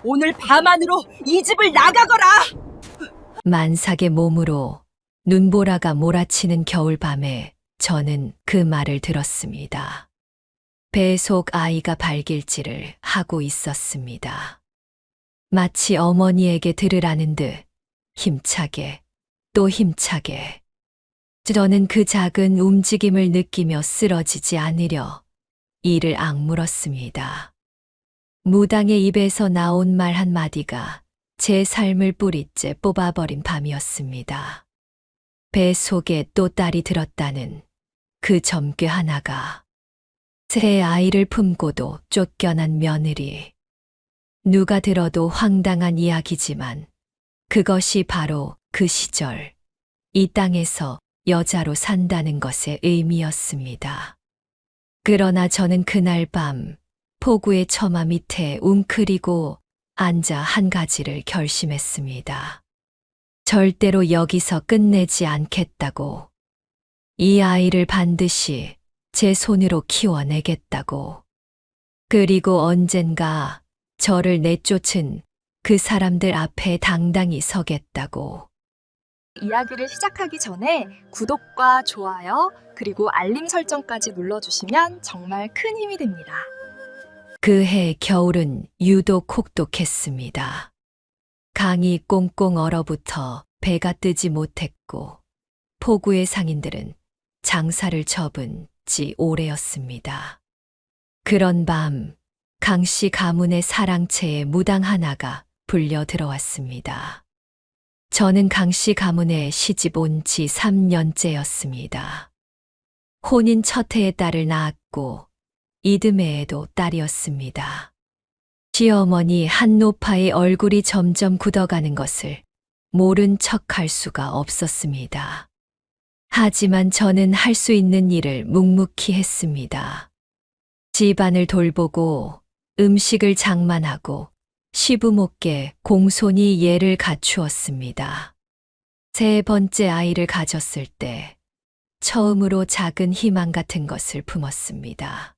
오늘 밤 안으로 이 집을 나가거라! 만삭의 몸으로 눈보라가 몰아치는 겨울밤에 저는 그 말을 들었습니다. 배 속 아이가 발길질을 하고 있었습니다. 마치 어머니에게 들으라는 듯 힘차게 또 힘차게. 저는 그 작은 움직임을 느끼며 쓰러지지 않으려 이를 악물었습니다. 무당의 입에서 나온 말 한마디가 제 삶을 뿌리째 뽑아버린 밤이었습니다. 배 속에 또 딸이 들었다는 그 점괘 하나가, 새 아이를 품고도 쫓겨난 며느리. 누가 들어도 황당한 이야기지만 그것이 바로 그 시절 이 땅에서 여자로 산다는 것의 의미였습니다. 그러나 저는 그날 밤 폭우의 처마 밑에 웅크리고 앉아 한 가지를 결심했습니다. 절대로 여기서 끝내지 않겠다고. 이 아이를 반드시 제 손으로 키워내겠다고. 그리고 언젠가 저를 내쫓은 그 사람들 앞에 당당히 서겠다고. 이야기를 시작하기 전에 구독과 좋아요, 그리고 알림 설정까지 눌러주시면 정말 큰 힘이 됩니다. 그해 겨울은 유독 혹독했습니다. 강이 꽁꽁 얼어붙어 배가 뜨지 못했고 폭우의 상인들은 장사를 접은 지 오래였습니다. 그런 밤 강씨 가문의 사랑채에 무당 하나가 불려 들어왔습니다. 저는 강씨 가문에 시집 온 지 3년째였습니다. 혼인 첫 해에 딸을 낳았고 이듬해에도 딸이었습니다. 시어머니 한노파의 얼굴이 점점 굳어가는 것을 모른 척할 수가 없었습니다. 하지만 저는 할 수 있는 일을 묵묵히 했습니다. 집안을 돌보고 음식을 장만하고 시부모께 공손히 예를 갖추었습니다. 세 번째 아이를 가졌을 때 처음으로 작은 희망 같은 것을 품었습니다.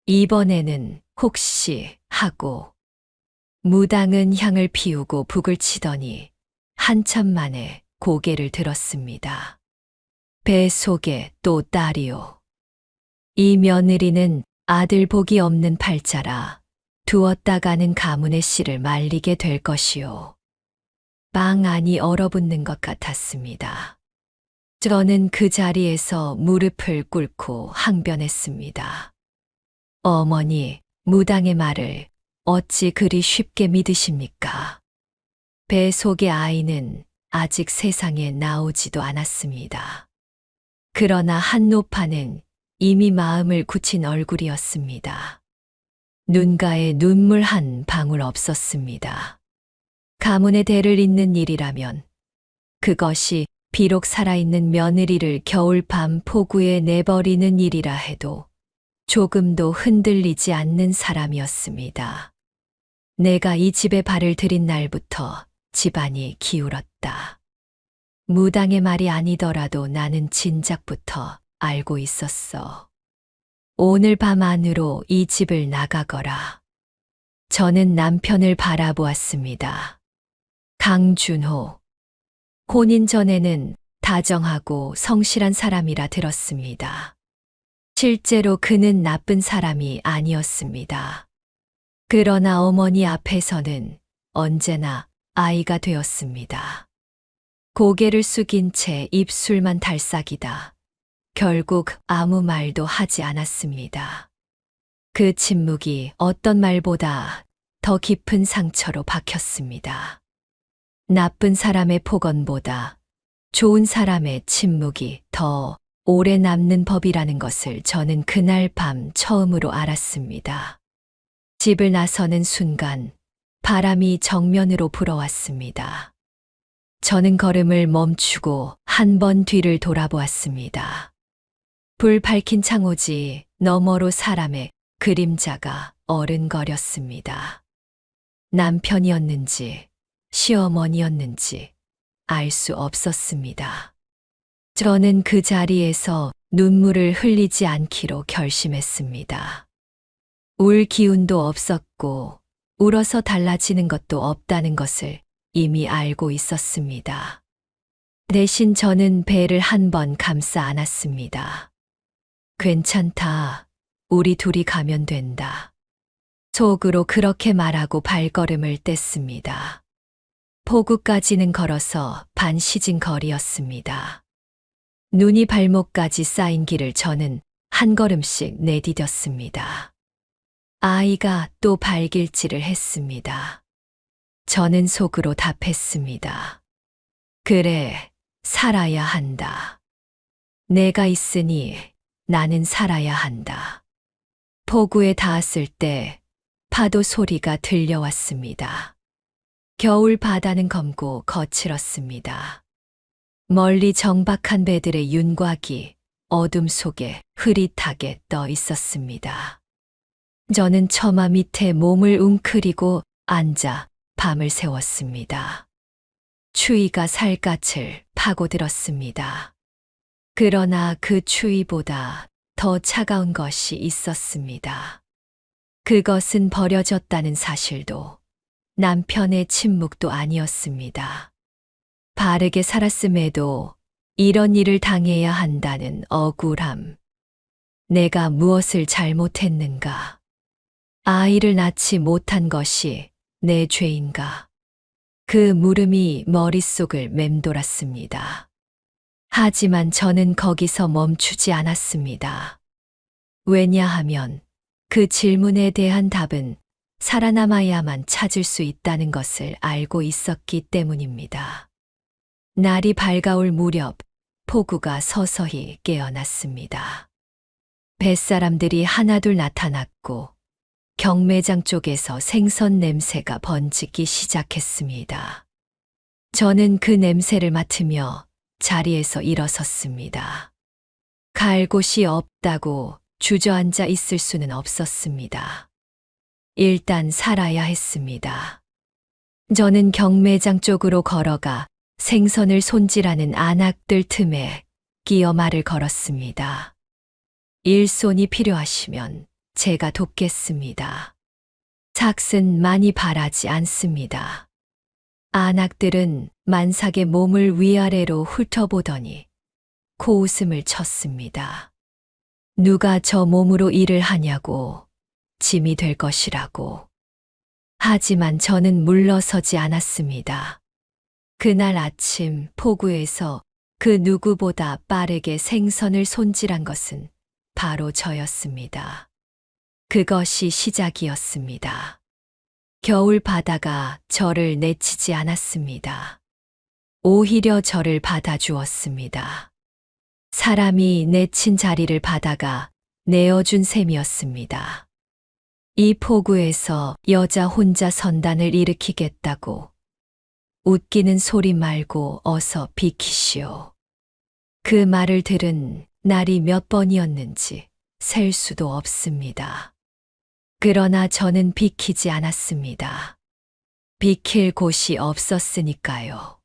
이번에는 혹시 하고 무당은 향을 피우고 북을 치더니 한참 만에 고개를 들었습니다. 배 속에 또 딸이요. 이 며느리는 아들 복이 없는 팔자라 두었다 가는 가문의 씨를 말리게 될 것이요. 빵 안이 얼어붙는 것 같았습니다. 저는 그 자리에서 무릎을 꿇고 항변했습니다. 어머니, 무당의 말을 어찌 그리 쉽게 믿으십니까? 배 속의 아이는 아직 세상에 나오지도 않았습니다. 그러나 한노파는 이미 마음을 굳힌 얼굴이었습니다. 눈가에 눈물 한 방울 없었습니다. 가문의 대를 잇는 일이라면 그것이 비록 살아있는 며느리를 겨울밤 폭우에 내버리는 일이라 해도 조금도 흔들리지 않는 사람이었습니다. 내가 이 집에 발을 들인 날부터 집안이 기울었다. 무당의 말이 아니더라도 나는 진작부터 알고 있었어. 오늘 밤 안으로 이 집을 나가거라. 저는 남편을 바라보았습니다. 강준호. 혼인 전에는 다정하고 성실한 사람이라 들었습니다. 실제로 그는 나쁜 사람이 아니었습니다. 그러나 어머니 앞에서는 언제나 아이가 되었습니다. 고개를 숙인 채 입술만 달싹이다. 결국 아무 말도 하지 않았습니다. 그 침묵이 어떤 말보다 더 깊은 상처로 박혔습니다. 나쁜 사람의 폭언보다 좋은 사람의 침묵이 더 오래 남는 법이라는 것을 저는 그날 밤 처음으로 알았습니다. 집을 나서는 순간 바람이 정면으로 불어왔습니다. 저는 걸음을 멈추고 한 번 뒤를 돌아보았습니다. 불 밝힌 창호지 너머로 사람의 그림자가 어른거렸습니다. 남편이었는지 시어머니였는지 알 수 없었습니다. 저는 그 자리에서 눈물을 흘리지 않기로 결심했습니다. 울 기운도 없었고 울어서 달라지는 것도 없다는 것을 이미 알고 있었습니다. 대신 저는 배를 한 번 감싸 안았습니다. 괜찮다. 우리 둘이 가면 된다. 속으로 그렇게 말하고 발걸음을 뗐습니다. 포구까지는 걸어서 반 시진 거리였습니다. 눈이 발목까지 쌓인 길을 저는 한 걸음씩 내디뎠습니다. 아이가 또 발길질을 했습니다. 저는 속으로 답했습니다. 그래, 살아야 한다. 내가 있으니 나는 살아야 한다. 포구에 닿았을 때 파도 소리가 들려왔습니다. 겨울 바다는 검고 거칠었습니다. 멀리 정박한 배들의 윤곽이 어둠 속에 흐릿하게 떠 있었습니다. 저는 처마 밑에 몸을 웅크리고 앉아 밤을 새웠습니다. 추위가 살갗을 파고들었습니다. 그러나 그 추위보다 더 차가운 것이 있었습니다. 그것은 버려졌다는 사실도 남편의 침묵도 아니었습니다. 바르게 살았음에도 이런 일을 당해야 한다는 억울함. 내가 무엇을 잘못했는가? 아이를 낳지 못한 것이 내 죄인가? 그 물음이 머릿속을 맴돌았습니다. 하지만 저는 거기서 멈추지 않았습니다. 왜냐하면 그 질문에 대한 답은 살아남아야만 찾을 수 있다는 것을 알고 있었기 때문입니다. 날이 밝아올 무렵 포구가 서서히 깨어났습니다. 뱃사람들이 하나둘 나타났고 경매장 쪽에서 생선 냄새가 번지기 시작했습니다. 저는 그 냄새를 맡으며 자리에서 일어섰습니다. 갈 곳이 없다고 주저앉아 있을 수는 없었습니다. 일단 살아야 했습니다. 저는 경매장 쪽으로 걸어가 생선을 손질하는 안악들 틈에 끼어 말을 걸었습니다. 일손이 필요하시면 제가 돕겠습니다. 삭은 많이 바라지 않습니다. 안악들은 만삭의 몸을 위아래로 훑어보더니 코웃음을 쳤습니다. 누가 저 몸으로 일을 하냐고, 짐이 될 것이라고. 하지만 저는 물러서지 않았습니다. 그날 아침 포구에서 그 누구보다 빠르게 생선을 손질한 것은 바로 저였습니다. 그것이 시작이었습니다. 겨울 바다가 저를 내치지 않았습니다. 오히려 저를 받아주었습니다. 사람이 내친 자리를 바다가 내어준 셈이었습니다. 이 포구에서 여자 혼자 선단을 일으키겠다고 웃기는 소리 말고 어서 비키시오. 그 말을 들은 날이 몇 번이었는지 셀 수도 없습니다. 그러나 저는 비키지 않았습니다. 비킬 곳이 없었으니까요.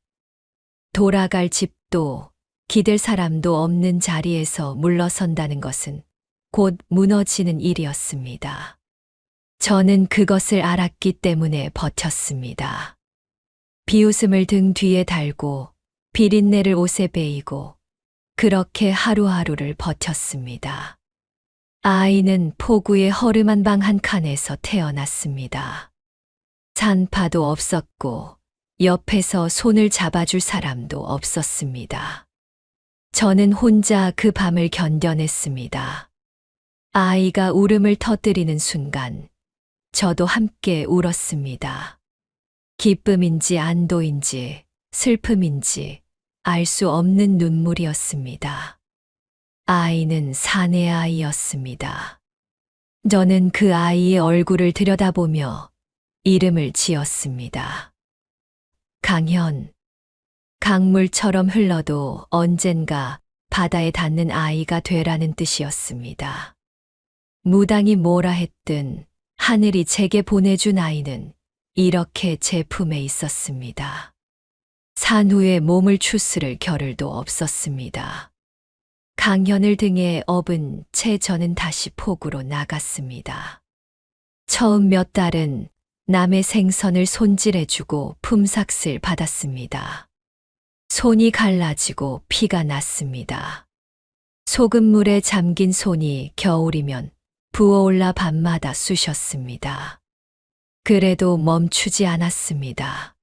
돌아갈 집도 기댈 사람도 없는 자리에서 물러선다는 것은 곧 무너지는 일이었습니다. 저는 그것을 알았기 때문에 버텼습니다. 비웃음을 등 뒤에 달고 비린내를 옷에 베이고 그렇게 하루하루를 버텼습니다. 아이는 포구의 허름한 방 한 칸에서 태어났습니다. 잔파도 없었고 옆에서 손을 잡아줄 사람도 없었습니다. 저는 혼자 그 밤을 견뎌냈습니다. 아이가 울음을 터뜨리는 순간 저도 함께 울었습니다. 기쁨인지 안도인지 슬픔인지 알 수 없는 눈물이었습니다. 아이는 사내 아이였습니다. 저는 그 아이의 얼굴을 들여다보며 이름을 지었습니다. 강현. 강물처럼 흘러도 언젠가 바다에 닿는 아이가 되라는 뜻이었습니다. 무당이 뭐라 했든 하늘이 제게 보내준 아이는 이렇게 제 품에 있었습니다. 산후에 몸을 추스를 겨를도 없었습니다. 강현을 등에 업은 채 저는 다시 포구로 나갔습니다. 처음 몇 달은 남의 생선을 손질해주고 품삯을 받았습니다. 손이 갈라지고 피가 났습니다. 소금물에 잠긴 손이 겨울이면 부어올라 밤마다 쑤셨습니다. 그래도 멈추지 않았습니다.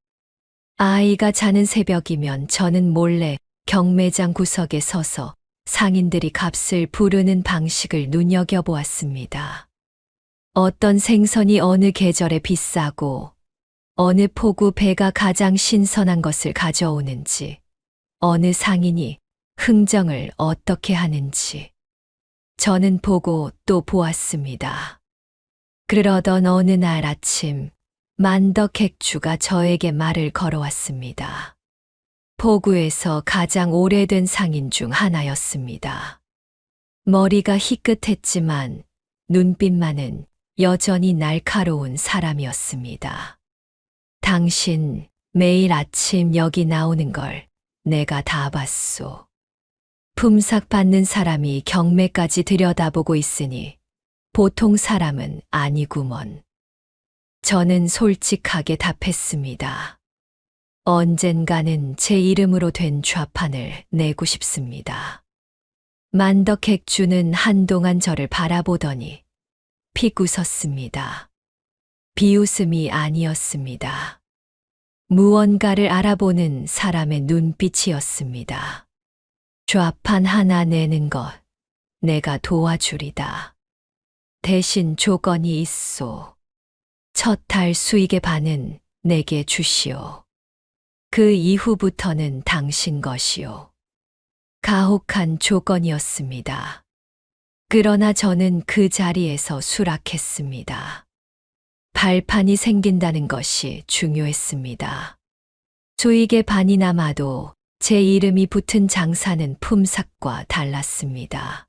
아이가 자는 새벽이면 저는 몰래 경매장 구석에 서서 상인들이 값을 부르는 방식을 눈여겨보았습니다. 어떤 생선이 어느 계절에 비싸고 어느 포구 배가 가장 신선한 것을 가져오는지, 어느 상인이 흥정을 어떻게 하는지 저는 보고 또 보았습니다. 그러던 어느 날 아침 만덕객주가 저에게 말을 걸어왔습니다. 포구에서 가장 오래된 상인 중 하나였습니다. 머리가 희끗했지만 눈빛만은 여전히 날카로운 사람이었습니다. 당신 매일 아침 여기 나오는 걸 내가 다 봤소. 품삯 받는 사람이 경매까지 들여다보고 있으니 보통 사람은 아니구먼. 저는 솔직하게 답했습니다. 언젠가는 제 이름으로 된 좌판을 내고 싶습니다. 만덕객주는 한동안 저를 바라보더니 픽 웃었습니다. 비웃음이 아니었습니다. 무언가를 알아보는 사람의 눈빛이었습니다. 좌판 하나 내는 것 내가 도와주리다. 대신 조건이 있소. 첫 달 수익의 반은 내게 주시오. 그 이후부터는 당신 것이오. 가혹한 조건이었습니다. 그러나 저는 그 자리에서 수락했습니다. 발판이 생긴다는 것이 중요했습니다. 수익의 반이 남아도 제 이름이 붙은 장사는 품삯과 달랐습니다.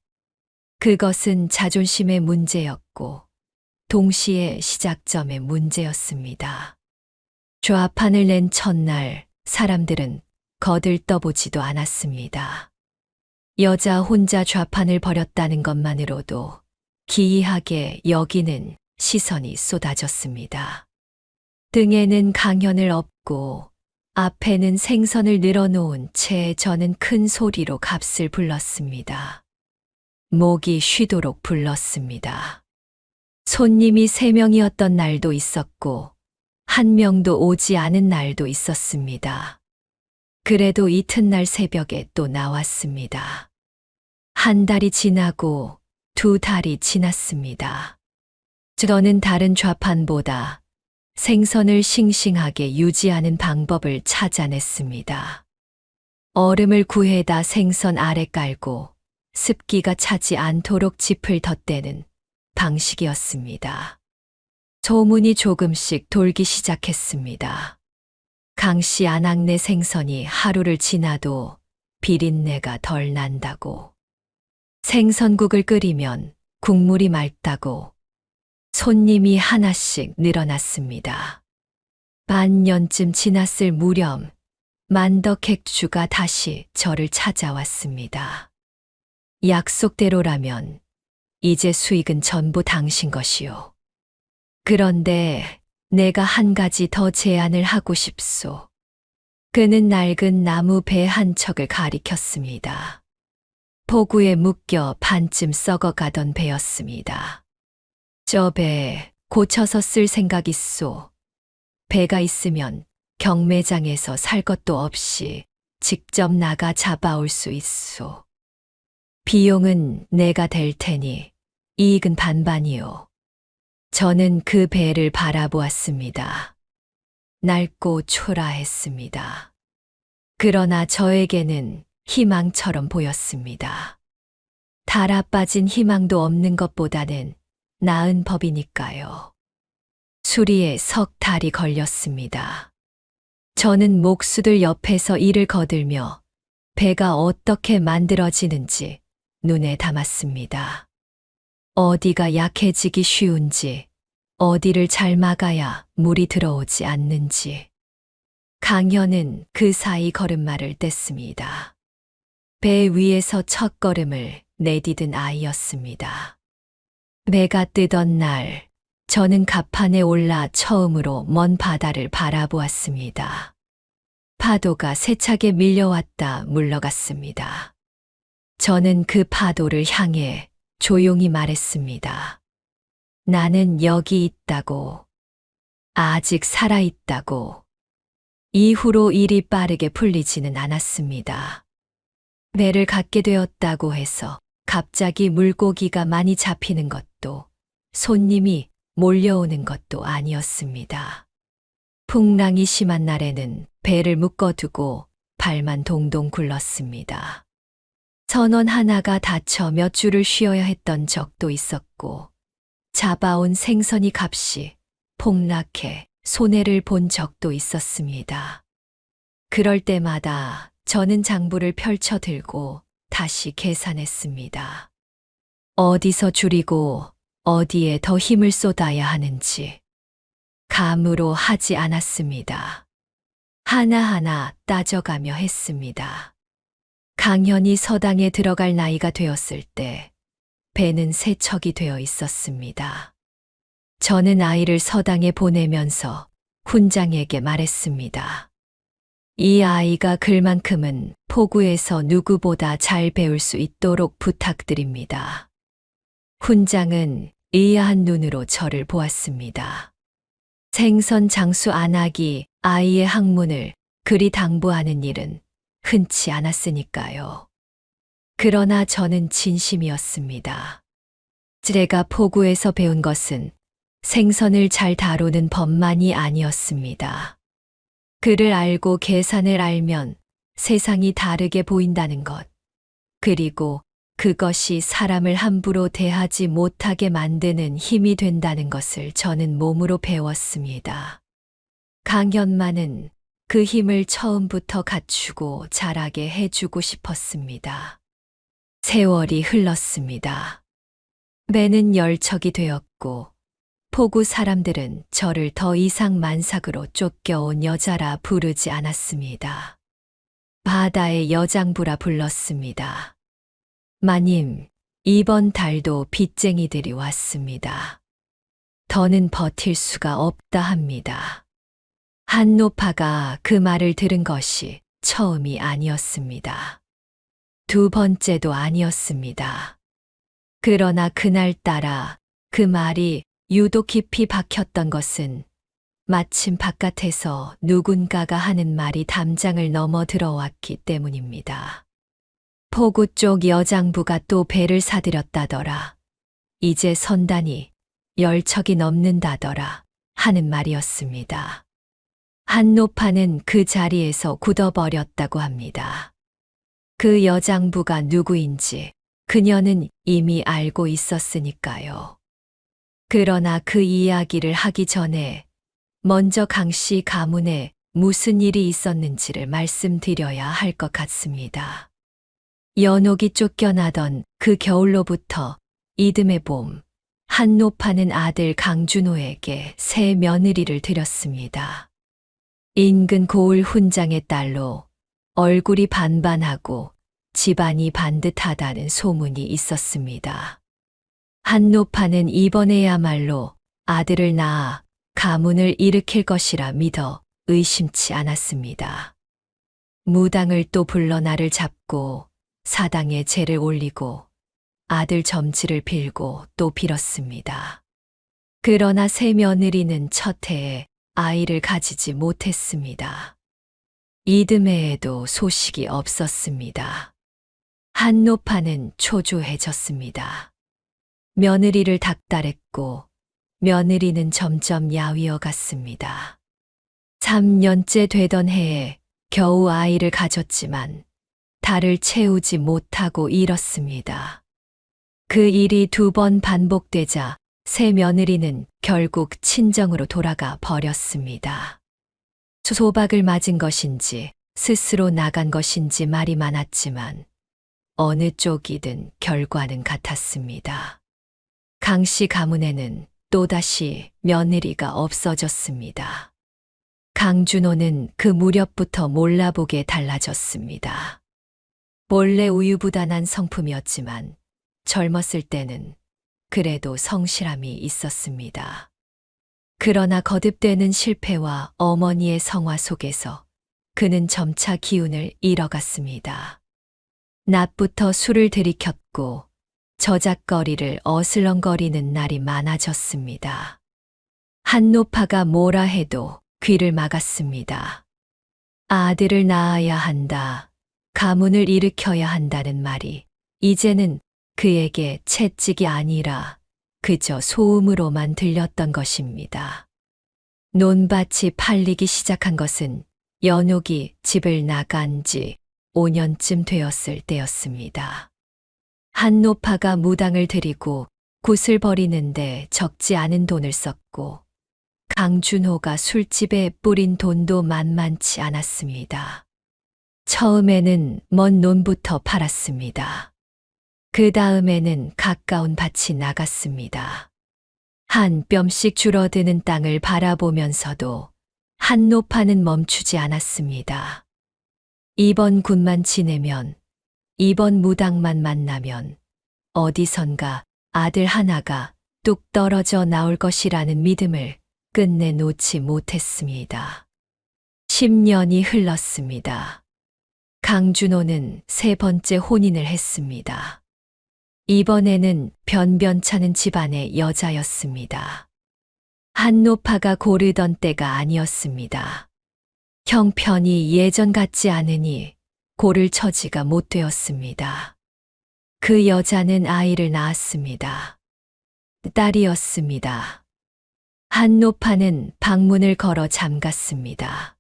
그것은 자존심의 문제였고 동시에 시작점의 문제였습니다. 좌판을 낸 첫날 사람들은 거들떠보지도 않았습니다. 여자 혼자 좌판을 벌였다는 것만으로도 기이하게 여기는 시선이 쏟아졌습니다. 등에는 강연을 업고 앞에는 생선을 늘어놓은 채 저는 큰 소리로 값을 불렀습니다. 목이 쉬도록 불렀습니다. 손님이 3명이었던 날도 있었고 1명도 오지 않은 날도 있었습니다. 그래도 이튿날 새벽에 또 나왔습니다. 1달이 지나고 2달이 지났습니다. 저는 다른 좌판보다 생선을 싱싱하게 유지하는 방법을 찾아냈습니다. 얼음을 구해다 생선 아래 깔고 습기가 차지 않도록 짚을 덧대는 방식이었습니다. 소문이 조금씩 돌기 시작했습니다. 강씨 안악내 생선이 하루를 지나도 비린내가 덜 난다고. 생선국을 끓이면 국물이 맑다고. 손님이 하나씩 늘어났습니다. 반년쯤 지났을 무렵 만덕객주가 다시 저를 찾아왔습니다. 약속대로라면 이제 수익은 전부 당신 것이오. 그런데 내가 한 가지 더 제안을 하고 싶소. 그는 낡은 나무 배 한 척을 가리켰습니다. 포구에 묶여 반쯤 썩어가던 배였습니다. 저 배 고쳐서 쓸 생각 있소. 배가 있으면 경매장에서 살 것도 없이 직접 나가 잡아올 수 있소. 비용은 내가 댈 테니 이익은 반반이오. 저는 그 배를 바라보았습니다. 낡고 초라했습니다. 그러나 저에게는 희망처럼 보였습니다. 달아 빠진 희망도 없는 것보다는 나은 법이니까요. 수리에 석 달이 걸렸습니다. 저는 목수들 옆에서 일을 거들며 배가 어떻게 만들어지는지 눈에 담았습니다. 어디가 약해지기 쉬운지, 어디를 잘 막아야 물이 들어오지 않는지. 강현은 그 사이 걸음마를 뗐습니다. 배 위에서 첫 걸음을 내디딘 아이였습니다. 배가 뜨던 날 저는 갑판에 올라 처음으로 먼 바다를 바라보았습니다. 파도가 세차게 밀려왔다 물러갔습니다. 저는 그 파도를 향해 조용히 말했습니다. 나는 여기 있다고. 아직 살아있다고. 이후로 일이 빠르게 풀리지는 않았습니다. 배를 갖게 되었다고 해서 갑자기 물고기가 많이 잡히는 것도 손님이 몰려오는 것도 아니었습니다. 풍랑이 심한 날에는 배를 묶어두고 발만 동동 굴렀습니다. 선원 하나가 다쳐 몇 주를 쉬어야 했던 적도 있었고, 잡아온 생선이 값이 폭락해 손해를 본 적도 있었습니다. 그럴 때마다 저는 장부를 펼쳐 들고 다시 계산했습니다. 어디서 줄이고 어디에 더 힘을 쏟아야 하는지 감으로 하지 않았습니다. 하나하나 따져가며 했습니다. 강현이 서당에 들어갈 나이가 되었을 때 배는 세척이 되어 있었습니다. 저는 아이를 서당에 보내면서 훈장에게 말했습니다. 이 아이가 글만큼은 포구에서 누구보다 잘 배울 수 있도록 부탁드립니다. 훈장은 의아한 눈으로 저를 보았습니다. 생선 장수 안하기 아이의 학문을 그리 당부하는 일은 흔치 않았으니까요. 그러나 저는 진심이었습니다. 제가 포구에서 배운 것은 생선을 잘 다루는 법만이 아니었습니다. 그를 알고 계산을 알면 세상이 다르게 보인다는 것, 그리고 그것이 사람을 함부로 대하지 못하게 만드는 힘이 된다는 것을 저는 몸으로 배웠습니다. 강현만은 그 힘을 처음부터 갖추고 자라게 해주고 싶었습니다. 세월이 흘렀습니다. 배는 열척이 되었고, 포구 사람들은 저를 더 이상 만삭으로 쫓겨온 여자라 부르지 않았습니다. 바다의 여장부라 불렀습니다. 마님, 이번 달도 빚쟁이들이 왔습니다. 더는 버틸 수가 없다 합니다. 한노파가 그 말을 들은 것이 처음이 아니었습니다. 두 번째도 아니었습니다. 그러나 그날따라 그 말이 유독 깊이 박혔던 것은 마침 바깥에서 누군가가 하는 말이 담장을 넘어 들어왔기 때문입니다. 포구 쪽 여장부가 또 배를 사들였다더라. 이제 선단이 열척이 넘는다더라 하는 말이었습니다. 한노파는 그 자리에서 굳어버렸다고 합니다. 그 여장부가 누구인지 그녀는 이미 알고 있었으니까요. 그러나 그 이야기를 하기 전에 먼저 강씨 가문에 무슨 일이 있었는지를 말씀드려야 할 것 같습니다. 연옥이 쫓겨나던 그 겨울로부터 이듬해 봄, 한노파는 아들 강준호에게 새 며느리를 들였습니다. 인근 고을 훈장의 딸로 얼굴이 반반하고 집안이 반듯하다는 소문이 있었습니다. 한노파는 이번에야말로 아들을 낳아 가문을 일으킬 것이라 믿어 의심치 않았습니다. 무당을 또 불러 나를 잡고 사당에 제를 올리고 아들 점지를 빌고 또 빌었습니다. 그러나 새 며느리는 첫 해에 아이를 가지지 못했습니다. 이듬해에도 소식이 없었습니다. 한노파는 초조해졌습니다. 며느리를 닥달했고 며느리는 점점 야위어 갔습니다. 3년째 되던 해에 겨우 아이를 가졌지만 달을 채우지 못하고 잃었습니다. 그 일이 2번 반복되자 새 며느리는 결국 친정으로 돌아가 버렸습니다. 소박을 맞은 것인지 스스로 나간 것인지 말이 많았지만 어느 쪽이든 결과는 같았습니다. 강씨 가문에는 또다시 며느리가 없어졌습니다. 강준호는 그 무렵부터 몰라보게 달라졌습니다. 본래 우유부단한 성품이었지만 젊었을 때는 그래도 성실함이 있었습니다. 그러나 거듭되는 실패와 어머니의 성화 속에서 그는 점차 기운을 잃어갔습니다. 낮부터 술을 들이켰고 저작거리를 어슬렁거리는 날이 많아졌습니다. 한노파가 뭐라 해도 귀를 막았습니다. 아들을 낳아야 한다. 가문을 일으켜야 한다는 말이 이제는 그에게 채찍이 아니라 그저 소음으로만 들렸던 것입니다. 논밭이 팔리기 시작한 것은 연옥이 집을 나간 지 5년쯤 되었을 때였습니다. 한노파가 무당을 들이고 굿을 버리는데 적지 않은 돈을 썼고 강준호가 술집에 뿌린 돈도 만만치 않았습니다. 처음에는 먼 논부터 팔았습니다. 그 다음에는 가까운 밭이 나갔습니다. 한 뼘씩 줄어드는 땅을 바라보면서도 한노파는 멈추지 않았습니다. 이번 굿만 지내면, 이번 무당만 만나면 어디선가 아들 하나가 뚝 떨어져 나올 것이라는 믿음을 끝내 놓지 못했습니다. 10년이 흘렀습니다. 강준호는 3번째 혼인을 했습니다. 이번에는 변변찮은 집안의 여자였습니다. 한노파가 고르던 때가 아니었습니다. 형편이 예전 같지 않으니 고를 처지가 못 되었습니다. 그 여자는 아이를 낳았습니다. 딸이었습니다. 한노파는 방문을 걸어 잠갔습니다.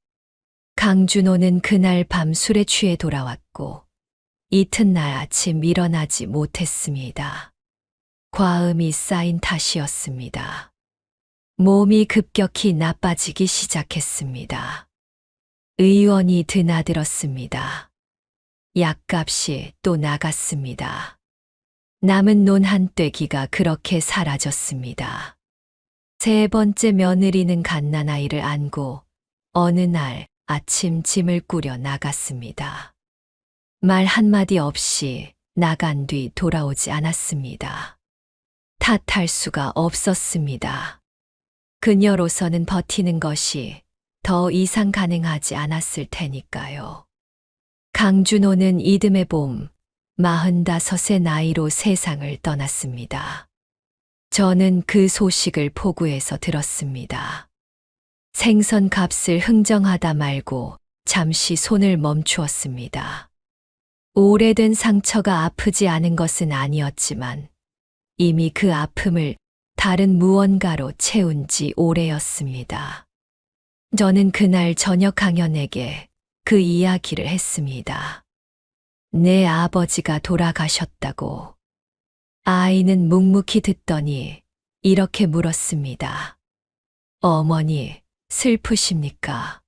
강준호는 그날 밤 술에 취해 돌아왔고 이튿날 아침 일어나지 못했습니다. 과음이 쌓인 탓이었습니다. 몸이 급격히 나빠지기 시작했습니다. 의원이 드나들었습니다. 약값이 또 나갔습니다. 남은 논 한 떼기가 그렇게 사라졌습니다. 3번째 며느리는 갓난아이를 안고 어느 날 아침 짐을 꾸려 나갔습니다. 말 한마디 없이 나간 뒤 돌아오지 않았습니다. 탓할 수가 없었습니다. 그녀로서는 버티는 것이 더 이상 가능하지 않았을 테니까요. 강준호는 이듬해 봄 45의 나이로 세상을 떠났습니다. 저는 그 소식을 포구에서 들었습니다. 생선 값을 흥정하다 말고 잠시 손을 멈추었습니다. 오래된 상처가 아프지 않은 것은 아니었지만 이미 그 아픔을 다른 무언가로 채운 지 오래였습니다. 저는 그날 저녁 강연에게 그 이야기를 했습니다. 내 아버지가 돌아가셨다고. 아이는 묵묵히 듣더니 이렇게 물었습니다. 어머니, 슬프십니까?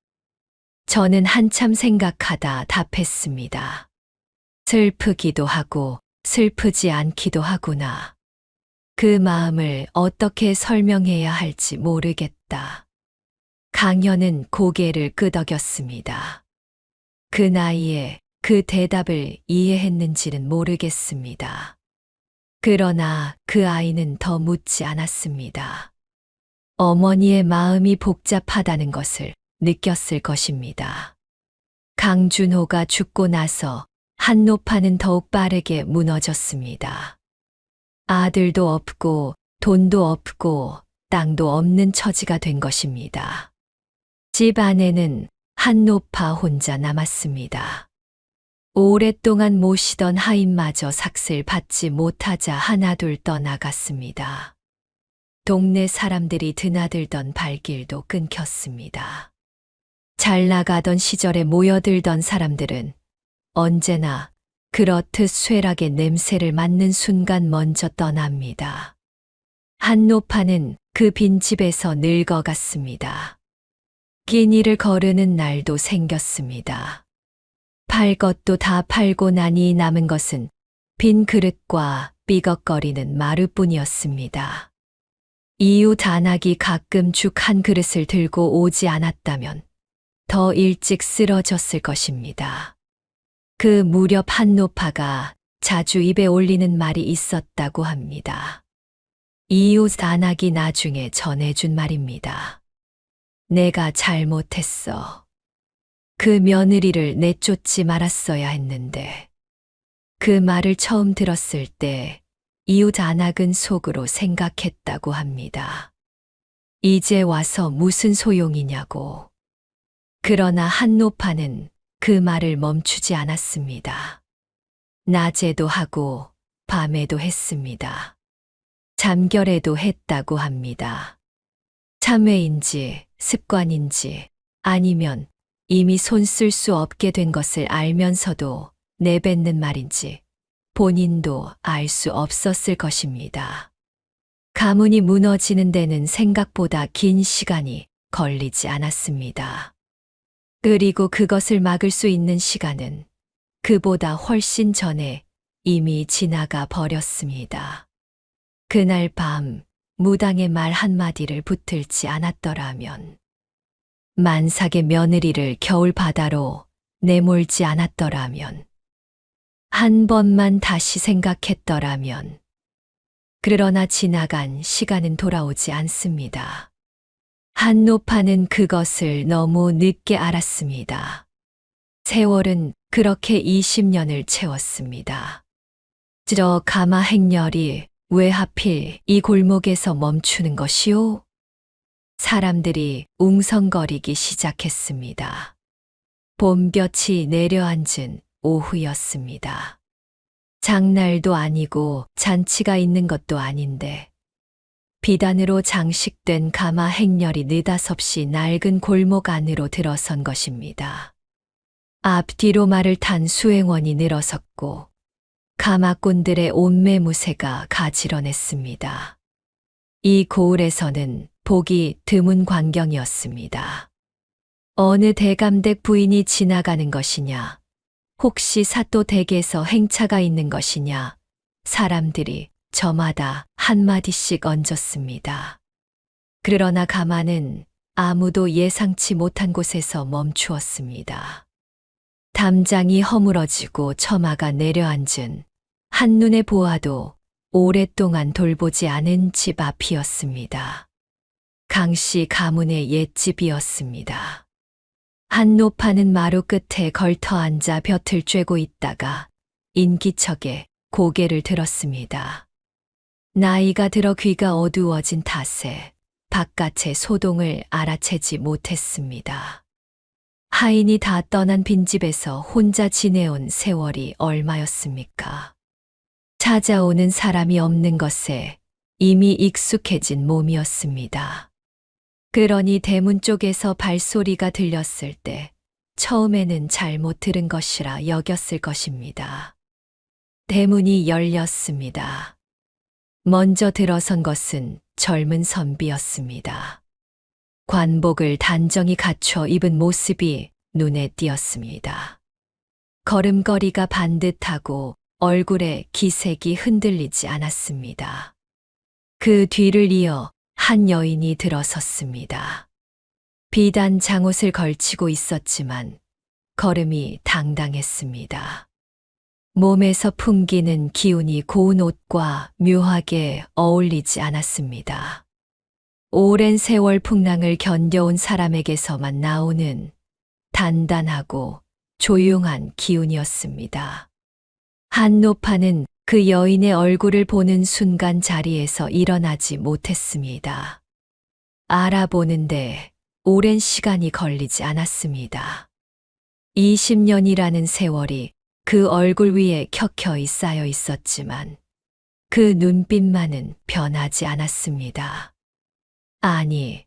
저는 한참 생각하다 답했습니다. 슬프기도 하고 슬프지 않기도 하구나. 그 마음을 어떻게 설명해야 할지 모르겠다. 강현은 고개를 끄덕였습니다. 그 나이에 그 대답을 이해했는지는 모르겠습니다. 그러나 그 아이는 더 묻지 않았습니다. 어머니의 마음이 복잡하다는 것을 느꼈을 것입니다. 강준호가 죽고 나서 한노파는 더욱 빠르게 무너졌습니다. 아들도 없고 돈도 없고 땅도 없는 처지가 된 것입니다. 집 안에는 한노파 혼자 남았습니다. 오랫동안 모시던 하인마저 삭슬 받지 못하자 하나둘 떠나갔습니다. 동네 사람들이 드나들던 발길도 끊겼습니다. 잘 나가던 시절에 모여들던 사람들은 언제나 그렇듯 쇠락의 냄새를 맡는 순간 먼저 떠납니다. 한노파는 그 빈집에서 늙어갔습니다. 끼니를 거르는 날도 생겼습니다. 팔 것도 다 팔고 나니 남은 것은 빈 그릇과 삐걱거리는 마루뿐이었습니다. 이웃 단학이 가끔 죽 한 그릇을 들고 오지 않았다면 더 일찍 쓰러졌을 것입니다. 그 무렵 한노파가 자주 입에 올리는 말이 있었다고 합니다. 이웃 안악이 나중에 전해준 말입니다. 내가 잘못했어. 그 며느리를 내쫓지 말았어야 했는데. 그 말을 처음 들었을 때 이웃 안악은 속으로 생각했다고 합니다. 이제 와서 무슨 소용이냐고. 그러나 한노파는 그 말을 멈추지 않았습니다. 낮에도 하고 밤에도 했습니다. 잠결에도 했다고 합니다. 참회인지 습관인지 아니면 이미 손 쓸 수 없게 된 것을 알면서도 내뱉는 말인지 본인도 알 수 없었을 것입니다. 가문이 무너지는 데는 생각보다 긴 시간이 걸리지 않았습니다. 그리고 그것을 막을 수 있는 시간은 그보다 훨씬 전에 이미 지나가 버렸습니다. 그날 밤 무당의 말 한마디를 붙들지 않았더라면, 만삭의 며느리를 겨울 바다로 내몰지 않았더라면, 한 번만 다시 생각했더라면. 그러나 지나간 시간은 돌아오지 않습니다. 한노파는 그것을 너무 늦게 알았습니다. 세월은 그렇게 20년을 채웠습니다. 저 가마 행렬이 왜 하필 이 골목에서 멈추는 것이오? 사람들이 웅성거리기 시작했습니다. 봄볕이 내려앉은 오후였습니다. 장날도 아니고 잔치가 있는 것도 아닌데 비단으로 장식된 가마 행렬이 느닷없이 낡은 골목 안으로 들어선 것입니다. 앞뒤로 말을 탄 수행원이 늘어섰고 가마꾼들의 옷매무새가 가지런했습니다. 이 고을에서는 보기 드문 광경이었습니다. 어느 대감댁 부인이 지나가는 것이냐, 혹시 사또 댁에서 행차가 있는 것이냐, 사람들이 저마다 한마디씩 얹었습니다. 그러나 가마는 아무도 예상치 못한 곳에서 멈추었습니다. 담장이 허물어지고 처마가 내려앉은 한눈에 보아도 오랫동안 돌보지 않은 집 앞이었습니다. 강씨 가문의 옛집이었습니다. 한노파는 마루 끝에 걸터 앉아 볕을 쬐고 있다가 인기척에 고개를 들었습니다. 나이가 들어 귀가 어두워진 탓에 바깥의 소동을 알아채지 못했습니다. 하인이 다 떠난 빈집에서 혼자 지내온 세월이 얼마였습니까? 찾아오는 사람이 없는 것에 이미 익숙해진 몸이었습니다. 그러니 대문 쪽에서 발소리가 들렸을 때 처음에는 잘못 들은 것이라 여겼을 것입니다. 대문이 열렸습니다. 먼저 들어선 것은 젊은 선비였습니다. 관복을 단정히 갖춰 입은 모습이 눈에 띄었습니다. 걸음걸이가 반듯하고 얼굴에 기색이 흔들리지 않았습니다. 그 뒤를 이어 한 여인이 들어섰습니다. 비단 장옷을 걸치고 있었지만 걸음이 당당했습니다. 몸에서 풍기는 기운이 고운 옷과 묘하게 어울리지 않았습니다. 오랜 세월 풍랑을 견뎌온 사람에게서만 나오는 단단하고 조용한 기운이었습니다. 한노파는 그 여인의 얼굴을 보는 순간 자리에서 일어나지 못했습니다. 알아보는데 오랜 시간이 걸리지 않았습니다. 20년이라는 세월이 그 얼굴 위에 켜켜이 쌓여 있었지만 그 눈빛만은 변하지 않았습니다. 아니,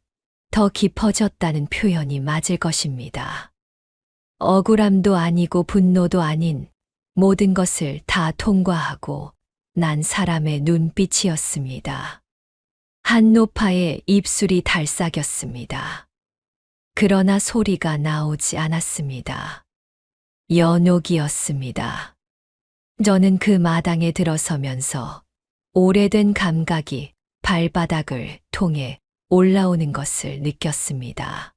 더 깊어졌다는 표현이 맞을 것입니다. 억울함도 아니고 분노도 아닌 모든 것을 다 통과하고 난 사람의 눈빛이었습니다. 한노파의 입술이 달싹였습니다. 그러나 소리가 나오지 않았습니다. 연옥이었습니다. 저는 그 마당에 들어서면서 오래된 감각이 발바닥을 통해 올라오는 것을 느꼈습니다.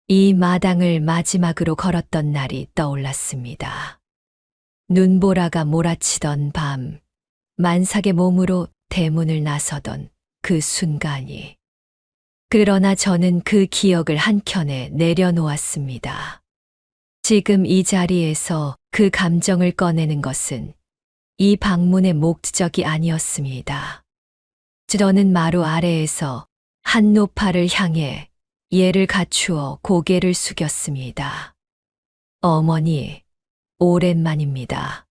이 마당을 마지막으로 걸었던 날이 떠올랐습니다. 눈보라가 몰아치던 밤, 만삭의 몸으로 대문을 나서던 그 순간이. 그러나 저는 그 기억을 한켠에 내려놓았습니다. 지금 이 자리에서 그 감정을 꺼내는 것은 이 방문의 목적이 아니었습니다. 저는 마루 아래에서 한노파를 향해 예를 갖추어 고개를 숙였습니다. 어머니, 오랜만입니다.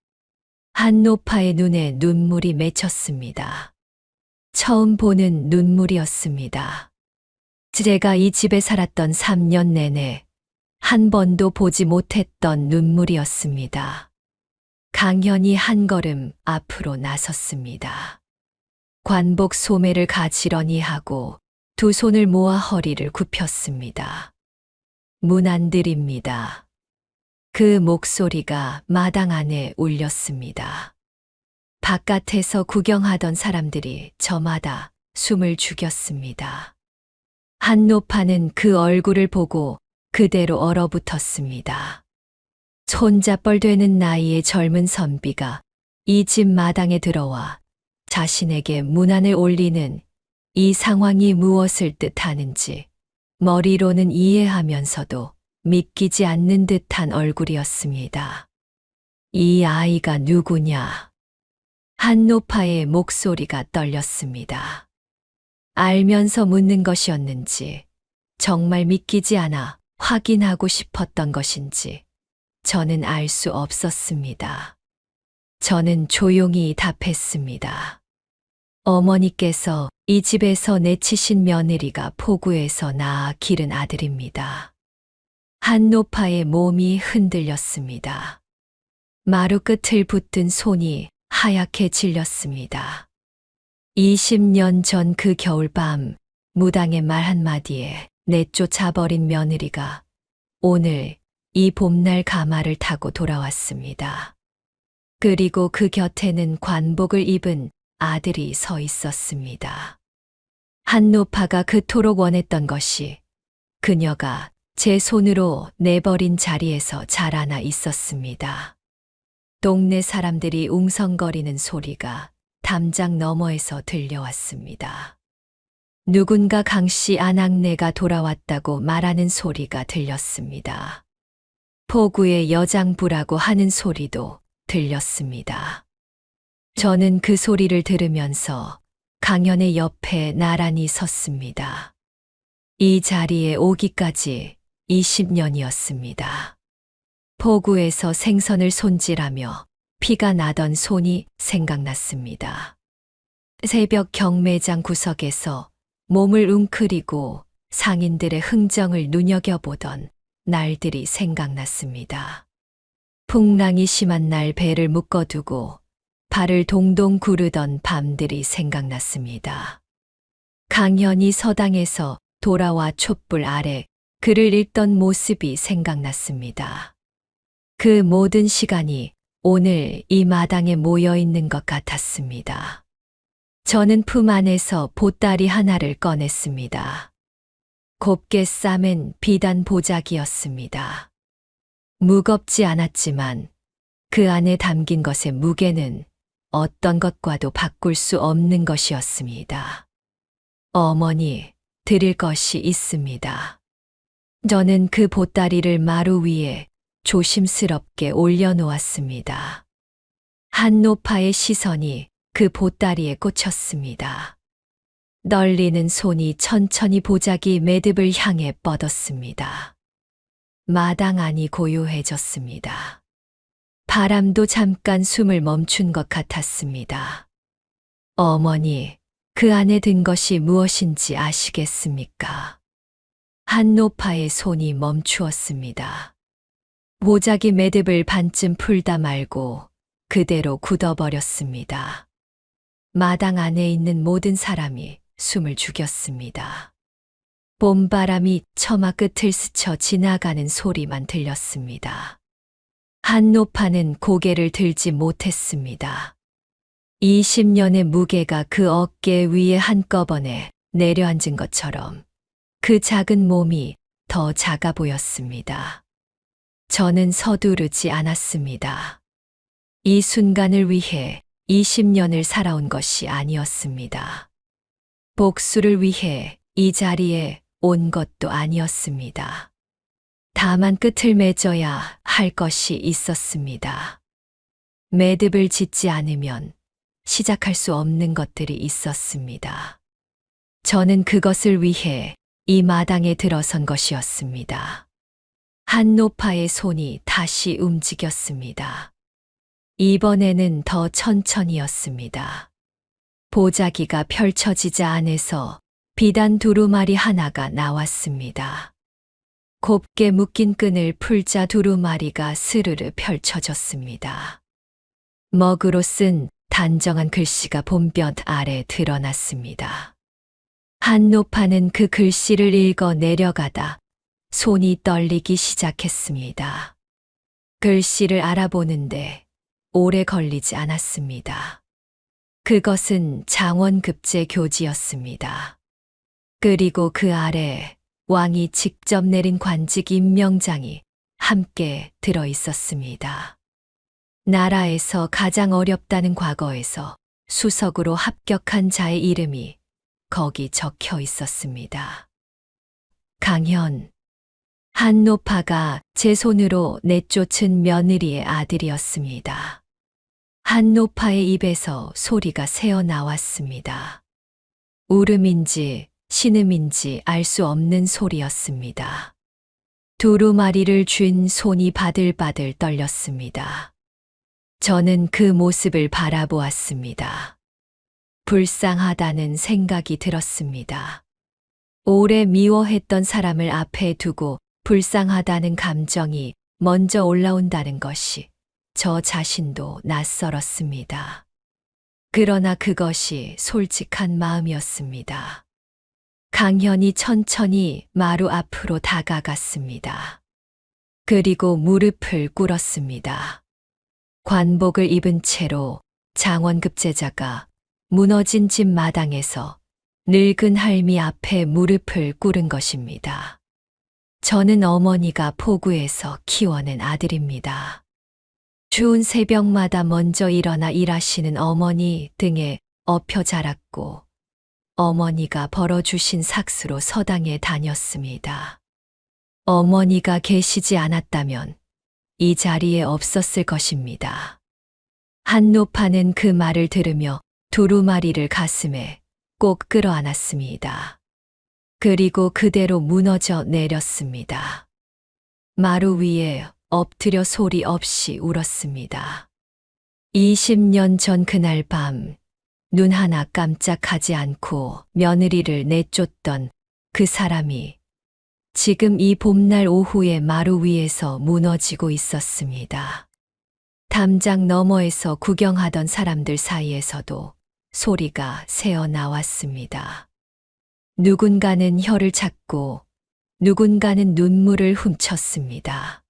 한노파의 눈에 눈물이 맺혔습니다. 처음 보는 눈물이었습니다. 제가 이 집에 살았던 3년 내내 한 번도 보지 못했던 눈물이었습니다. 강현이 한 걸음 앞으로 나섰습니다. 관복 소매를 가지런히 하고 두 손을 모아 허리를 굽혔습니다. 문 안 드립니다. 그 목소리가 마당 안에 울렸습니다. 바깥에서 구경하던 사람들이 저마다 숨을 죽였습니다. 한노파는 그 얼굴을 보고 그대로 얼어붙었습니다. 손자뻘 되는 나이의 젊은 선비가 이 집 마당에 들어와 자신에게 문안을 올리는 이 상황이 무엇을 뜻하는지 머리로는 이해하면서도 믿기지 않는 듯한 얼굴이었습니다. 이 아이가 누구냐? 한노파의 목소리가 떨렸습니다. 알면서 묻는 것이었는지, 정말 믿기지 않아 확인하고 싶었던 것인지, 저는 알 수 없었습니다. 저는 조용히 답했습니다. 어머니께서 이 집에서 내치신 며느리가 포구에서 낳아 기른 아들입니다. 한노파의 몸이 흔들렸습니다. 마루 끝을 붙든 손이 하얗게 질렸습니다. 20년 전 그 겨울밤 무당의 말 한마디에 내쫓아버린 며느리가 오늘 이 봄날 가마를 타고 돌아왔습니다. 그리고 그 곁에는 관복을 입은 아들이 서 있었습니다. 한노파가 그토록 원했던 것이 그녀가 제 손으로 내버린 자리에서 자라나 있었습니다. 동네 사람들이 웅성거리는 소리가 담장 너머에서 들려왔습니다. 누군가 강씨 아낙네가 돌아왔다고 말하는 소리가 들렸습니다. 포구의 여장부라고 하는 소리도 들렸습니다. 저는 그 소리를 들으면서 강현의 옆에 나란히 섰습니다. 이 자리에 오기까지 20년이었습니다. 포구에서 생선을 손질하며 피가 나던 손이 생각났습니다. 새벽 경매장 구석에서 몸을 웅크리고 상인들의 흥정을 눈여겨보던 날들이 생각났습니다. 풍랑이 심한 날 배를 묶어두고 발을 동동 구르던 밤들이 생각났습니다. 강현이 서당에서 돌아와 촛불 아래 글을 읽던 모습이 생각났습니다. 그 모든 시간이 오늘 이 마당에 모여 있는 것 같았습니다. 저는 품 안에서 보따리 하나를 꺼냈습니다. 곱게 싸맨 비단 보자기였습니다. 무겁지 않았지만 그 안에 담긴 것의 무게는 어떤 것과도 바꿀 수 없는 것이었습니다. 어머니, 드릴 것이 있습니다. 저는 그 보따리를 마루 위에 조심스럽게 올려놓았습니다. 한노파의 시선이 그 보따리에 꽂혔습니다. 떨리는 손이 천천히 보자기 매듭을 향해 뻗었습니다. 마당 안이 고요해졌습니다. 바람도 잠깐 숨을 멈춘 것 같았습니다. 어머니, 그 안에 든 것이 무엇인지 아시겠습니까? 한노파의 손이 멈추었습니다. 보자기 매듭을 반쯤 풀다 말고 그대로 굳어버렸습니다. 마당 안에 있는 모든 사람이 숨을 죽였습니다. 봄바람이 처마 끝을 스쳐 지나가는 소리만 들렸습니다. 한노파는 고개를 들지 못했습니다. 20년의 무게가 그 어깨 위에 한꺼번에 내려앉은 것처럼 그 작은 몸이 더 작아 보였습니다. 저는 서두르지 않았습니다. 이 순간을 위해 20년을 살아온 것이 아니었습니다. 복수를 위해 이 자리에 온 것도 아니었습니다. 다만 끝을 맺어야 할 것이 있었습니다. 매듭을 짓지 않으면 시작할 수 없는 것들이 있었습니다. 저는 그것을 위해 이 마당에 들어선 것이었습니다. 한노파의 손이 다시 움직였습니다. 이번에는 더 천천히였습니다. 보자기가 펼쳐지자 안에서 비단 두루마리 하나가 나왔습니다. 곱게 묶인 끈을 풀자 두루마리가 스르르 펼쳐졌습니다. 먹으로 쓴 단정한 글씨가 봄볕 아래 드러났습니다. 한노파는 그 글씨를 읽어 내려가다 손이 떨리기 시작했습니다. 글씨를 알아보는데 오래 걸리지 않았습니다. 그것은 장원급제 교지였습니다. 그리고 그 아래 왕이 직접 내린 관직 임명장이 함께 들어 있었습니다. 나라에서 가장 어렵다는 과거에서 수석으로 합격한 자의 이름이 거기 적혀 있었습니다. 강현. 한노파가 제 손으로 내쫓은 며느리의 아들이었습니다. 한노파의 입에서 소리가 새어 나왔습니다. 울음인지 신음인지 알 수 없는 소리였습니다. 두루마리를 쥔 손이 바들바들 떨렸습니다. 저는 그 모습을 바라보았습니다. 불쌍하다는 생각이 들었습니다. 오래 미워했던 사람을 앞에 두고 불쌍하다는 감정이 먼저 올라온다는 것이 저 자신도 낯설었습니다. 그러나 그것이 솔직한 마음이었습니다. 강현이 천천히 마루 앞으로 다가갔습니다. 그리고 무릎을 꿇었습니다. 관복을 입은 채로 장원급제자가 무너진 집 마당에서 늙은 할미 앞에 무릎을 꿇은 것입니다. 저는 어머니가 포구에서 키워낸 아들입니다. 추운 새벽마다 먼저 일어나 일하시는 어머니 등에 엎여 자랐고 어머니가 벌어주신 삭수로 서당에 다녔습니다. 어머니가 계시지 않았다면 이 자리에 없었을 것입니다. 한노파는 그 말을 들으며 두루마리를 가슴에 꼭 끌어안았습니다. 그리고 그대로 무너져 내렸습니다. 마루 위에 엎드려 소리 없이 울었습니다. 20년 전 그날 밤, 눈 하나 깜짝하지 않고 며느리를 내쫓던 그 사람이 지금 이 봄날 오후에 마루 위에서 무너지고 있었습니다. 담장 너머에서 구경하던 사람들 사이에서도 소리가 새어 나왔습니다. 누군가는 혀를 찾고 누군가는 눈물을 훔쳤습니다.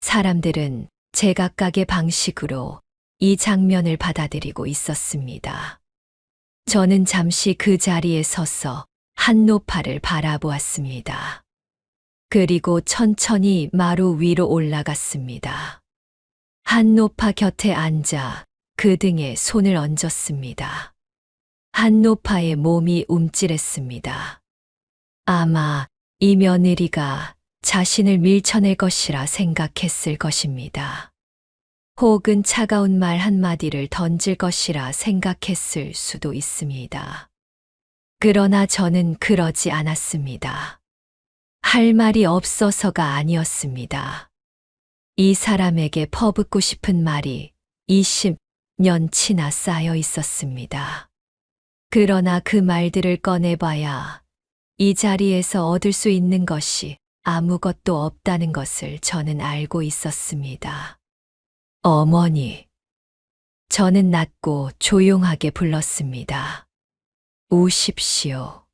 사람들은 제각각의 방식으로 이 장면을 받아들이고 있었습니다. 저는 잠시 그 자리에 서서 한노파를 바라보았습니다. 그리고 천천히 마루 위로 올라갔습니다. 한노파 곁에 앉아 그 등에 손을 얹었습니다. 한노파의 몸이 움찔했습니다. 아마 이 며느리가 자신을 밀쳐낼 것이라 생각했을 것입니다. 혹은 차가운 말 한마디를 던질 것이라 생각했을 수도 있습니다. 그러나 저는 그러지 않았습니다. 할 말이 없어서가 아니었습니다. 이 사람에게 퍼붓고 싶은 말이 20년치나 쌓여 있었습니다. 그러나 그 말들을 꺼내봐야 이 자리에서 얻을 수 있는 것이 아무것도 없다는 것을 저는 알고 있었습니다. 어머니. 저는 낮고 조용하게 불렀습니다. 우십시오.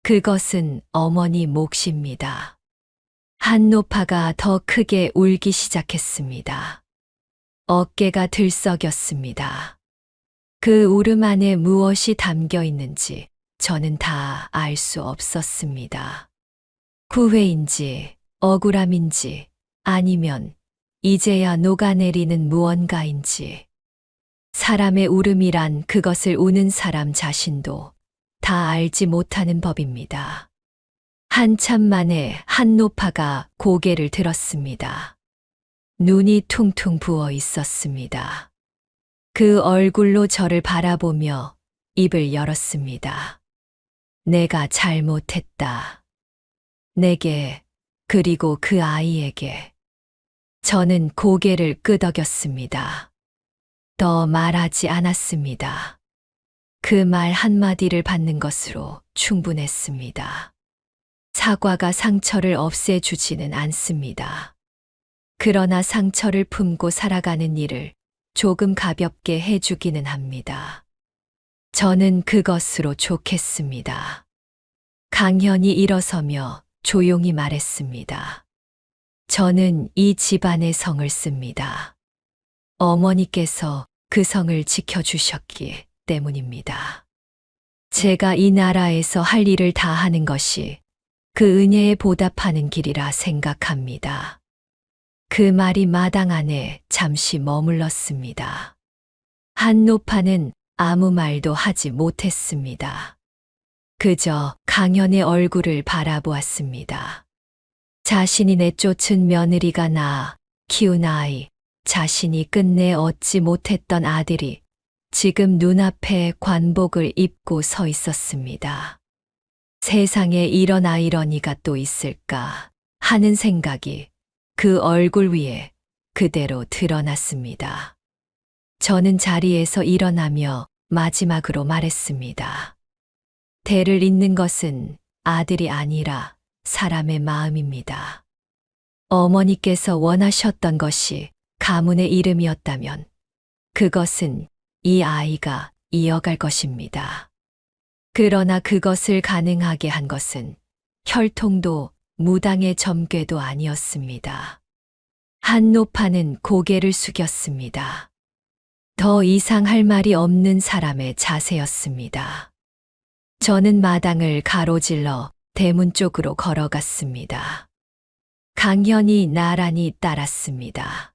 그것은 어머니 몫입니다. 한노파가 더 크게 울기 시작했습니다. 어깨가 들썩였습니다. 그 울음 안에 무엇이 담겨 있는지 저는 다 알 수 없었습니다. 후회인지 억울함인지 아니면 이제야 녹아내리는 무언가인지. 사람의 울음이란 그것을 우는 사람 자신도 다 알지 못하는 법입니다. 한참 만에 한노파가 고개를 들었습니다. 눈이 퉁퉁 부어 있었습니다. 그 얼굴로 저를 바라보며 입을 열었습니다. 내가 잘못했다. 내게, 그리고 그 아이에게. 저는 고개를 끄덕였습니다. 더 말하지 않았습니다. 그 말 한마디를 받는 것으로 충분했습니다. 사과가 상처를 없애주지는 않습니다. 그러나 상처를 품고 살아가는 일을 조금 가볍게 해주기는 합니다. 저는 그것으로 좋겠습니다. 강현이 일어서며 조용히 말했습니다. 저는 이 집안의 성을 씁니다. 어머니께서 그 성을 지켜주셨기 때문입니다. 제가 이 나라에서 할 일을 다 하는 것이 그 은혜에 보답하는 길이라 생각합니다. 그 말이 마당 안에 잠시 머물렀습니다. 한노파는 아무 말도 하지 못했습니다. 그저 강현의 얼굴을 바라보았습니다. 자신이 내쫓은 며느리가 낳아 키운 아이, 자신이 끝내 얻지 못했던 아들이 지금 눈앞에 관복을 입고 서 있었습니다. 세상에 이런 아이러니가 또 있을까 하는 생각이 그 얼굴 위에 그대로 드러났습니다. 저는 자리에서 일어나며 마지막으로 말했습니다. 대를 잇는 것은 아들이 아니라 사람의 마음입니다. 어머니께서 원하셨던 것이 가문의 이름이었다면 그것은 이 아이가 이어갈 것입니다. 그러나 그것을 가능하게 한 것은 혈통도 무당의 점괘도 아니었습니다. 한노파는 고개를 숙였습니다. 더 이상 할 말이 없는 사람의 자세였습니다. 저는 마당을 가로질러 대문 쪽으로 걸어갔습니다. 강현이 나란히 따랐습니다.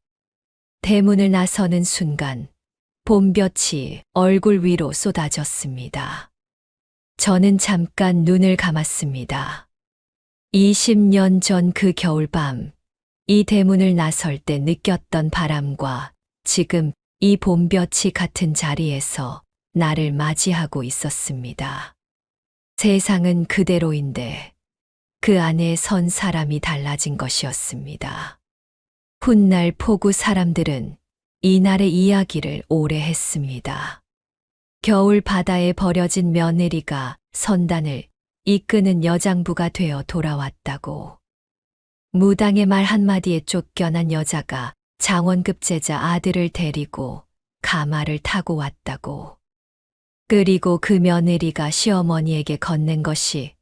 대문을 나서는 순간 봄볕이 얼굴 위로 쏟아졌습니다. 저는 잠깐 눈을 감았습니다. 20년 전 그 겨울밤, 이 대문을 나설 때 느꼈던 바람과 지금 이 봄볕이 같은 자리에서 나를 맞이하고 있었습니다. 세상은 그대로인데 그 안에 선 사람이 달라진 것이었습니다. 훗날 포구 사람들은 이날의 이야기를 오래 했습니다. 겨울 바다에 버려진 며느리가 선단을 이끄는 여장부가 되어 돌아왔다고. 무당의 말 한마디에 쫓겨난 여자가 장원급제자 아들을 데리고 가마를 타고 왔다고. 그리고 그 며느리가 시어머니에게 건넨 것이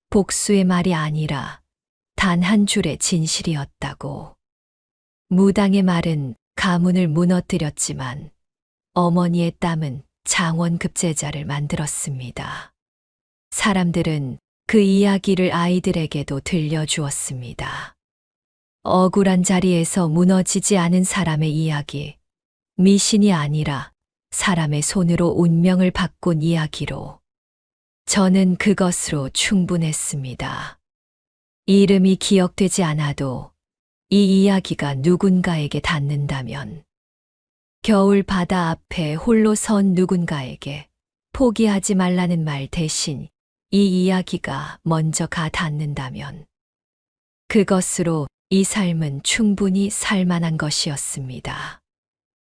복수의 말이 아니라 단 한 줄의 진실이었다고. 무당의 말은 가문을 무너뜨렸지만 어머니의 땀은 장원급제자를 만들었습니다. 사람들은 그 이야기를 아이들에게도 들려주었습니다. 억울한 자리에서 무너지지 않은 사람의 이야기, 미신이 아니라 사람의 손으로 운명을 바꾼 이야기로. 저는 그것으로 충분했습니다. 이름이 기억되지 않아도 이 이야기가 누군가에게 닿는다면, 겨울 바다 앞에 홀로 선 누군가에게 포기하지 말라는 말 대신 이 이야기가 먼저 가 닿는다면, 그것으로 이 삶은 충분히 살만한 것이었습니다.